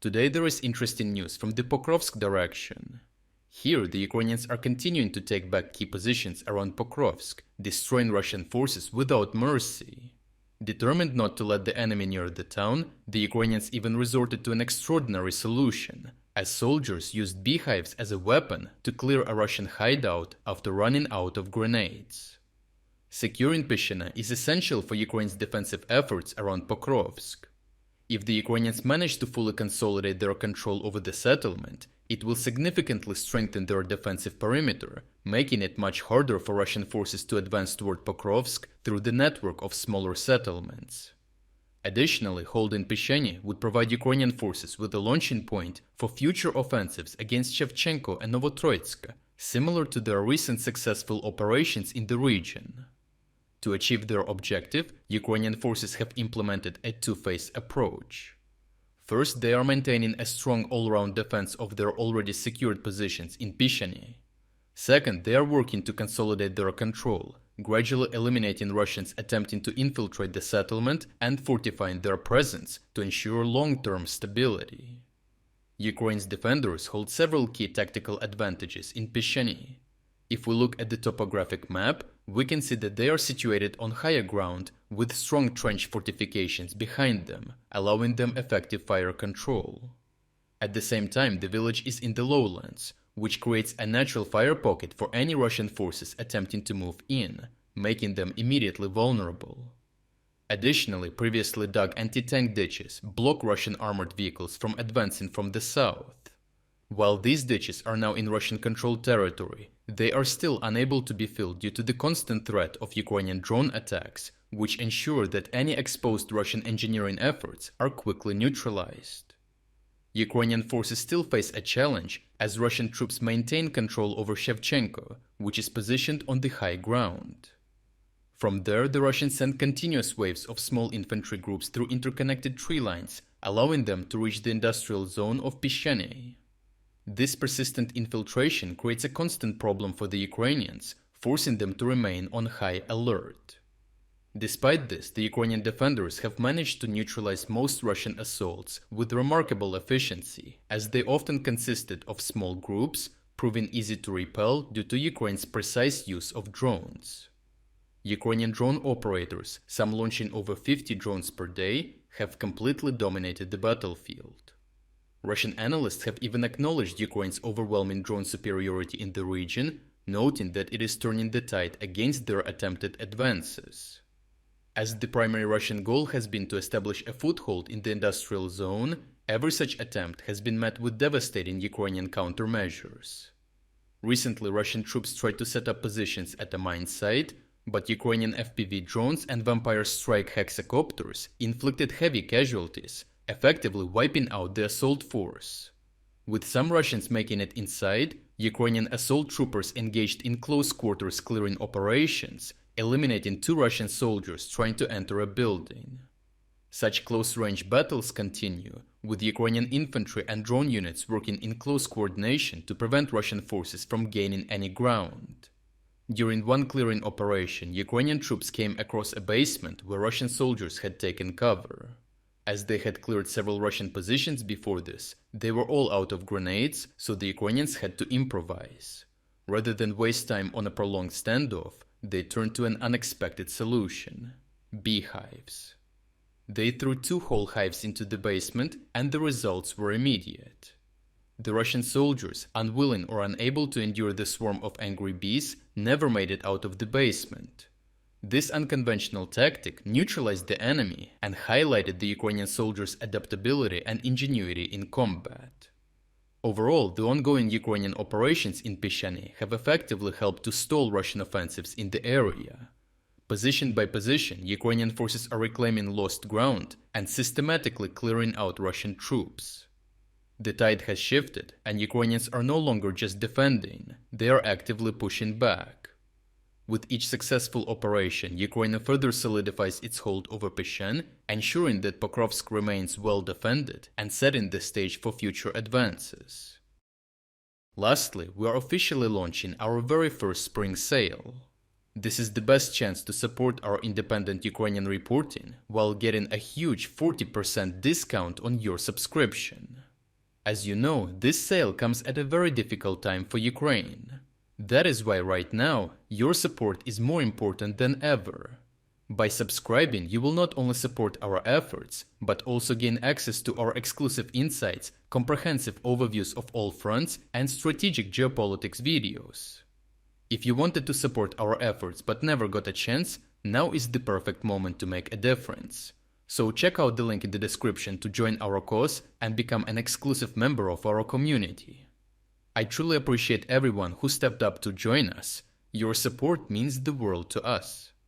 Today there is interesting news from the Pokrovsk direction. Here, the Ukrainians are continuing to take back key positions around Pokrovsk, destroying Russian forces without mercy. Determined not to let the enemy near the town, the Ukrainians even resorted to an extraordinary solution, as soldiers used beehives as a weapon to clear a Russian hideout after running out of grenades. Securing Pishchane is essential for Ukraine's defensive efforts around Pokrovsk. If the Ukrainians manage to fully consolidate their control over the settlement, it will significantly strengthen their defensive perimeter, making it much harder for Russian forces to advance toward Pokrovsk through the network of smaller settlements. Additionally, holding Pischane would provide Ukrainian forces with a launching point for future offensives against Shevchenko and Novotroitske, similar to their recent successful operations in the region. To achieve their objective, Ukrainian forces have implemented a two-phase approach. First, they are maintaining a strong all-round defense of their already secured positions in Pischane. Second, they are working to consolidate their control, gradually eliminating Russians attempting to infiltrate the settlement and fortifying their presence to ensure long-term stability. Ukraine's defenders hold several key tactical advantages in Pischane. If we look at the topographic map, we can see that they are situated on higher ground with strong trench fortifications behind them, allowing them effective fire control. At the same time, the village is in the lowlands, which creates a natural fire pocket for any Russian forces attempting to move in, making them immediately vulnerable. Additionally, previously dug anti-tank ditches block Russian armored vehicles from advancing from the south. While these ditches are now in Russian-controlled territory, they are still unable to be filled due to the constant threat of Ukrainian drone attacks, which ensure that any exposed Russian engineering efforts are quickly neutralized. Ukrainian forces still face a challenge as Russian troops maintain control over Shevchenko, which is positioned on the high ground. From there, the Russians send continuous waves of small infantry groups through interconnected tree lines, allowing them to reach the industrial zone of Pischane. This persistent infiltration creates a constant problem for the Ukrainians, forcing them to remain on high alert. Despite this, the Ukrainian defenders have managed to neutralize most Russian assaults with remarkable efficiency, as they often consisted of small groups, proving easy to repel due to Ukraine's precise use of drones. Ukrainian drone operators, some launching over 50 drones per day, have completely dominated the battlefield. Russian analysts have even acknowledged Ukraine's overwhelming drone superiority in the region, noting that it is turning the tide against their attempted advances. As the primary Russian goal has been to establish a foothold in the industrial zone, every such attempt has been met with devastating Ukrainian countermeasures. Recently, Russian troops tried to set up positions at a mine site, but Ukrainian FPV drones and Vampire Strike hexacopters inflicted heavy casualties, effectively wiping out the assault force. With some Russians making it inside, Ukrainian assault troopers engaged in close quarters clearing operations, eliminating 2 Russian soldiers trying to enter a building. Such close-range battles continue, with Ukrainian infantry and drone units working in close coordination to prevent Russian forces from gaining any ground. During one clearing operation, Ukrainian troops came across a basement where Russian soldiers had taken cover. As they had cleared several Russian positions before this, they were all out of grenades, so the Ukrainians had to improvise. Rather than waste time on a prolonged standoff, they turned to an unexpected solution: beehives. They threw 2 whole hives into the basement, and the results were immediate. The Russian soldiers, unwilling or unable to endure the swarm of angry bees, never made it out of the basement. This unconventional tactic neutralized the enemy and highlighted the Ukrainian soldiers' adaptability and ingenuity in combat. Overall, the ongoing Ukrainian operations in Pischane have effectively helped to stall Russian offensives in the area. Position by position, Ukrainian forces are reclaiming lost ground and systematically clearing out Russian troops. The tide has shifted, and Ukrainians are no longer just defending, they are actively pushing back. With each successful operation, Ukraine further solidifies its hold over Pischane, ensuring that Pokrovsk remains well defended and setting the stage for future advances. Lastly, we are officially launching our very first spring sale. This is the best chance to support our independent Ukrainian reporting while getting a huge 40% discount on your subscription. As you know, this sale comes at a very difficult time for Ukraine. That is why right now, your support is more important than ever. By subscribing, you will not only support our efforts, but also gain access to our exclusive insights, comprehensive overviews of all fronts, and strategic geopolitics videos. If you wanted to support our efforts but never got a chance, now is the perfect moment to make a difference. So check out the link in the description to join our cause and become an exclusive member of our community. I truly appreciate everyone who stepped up to join us. Your support means the world to us.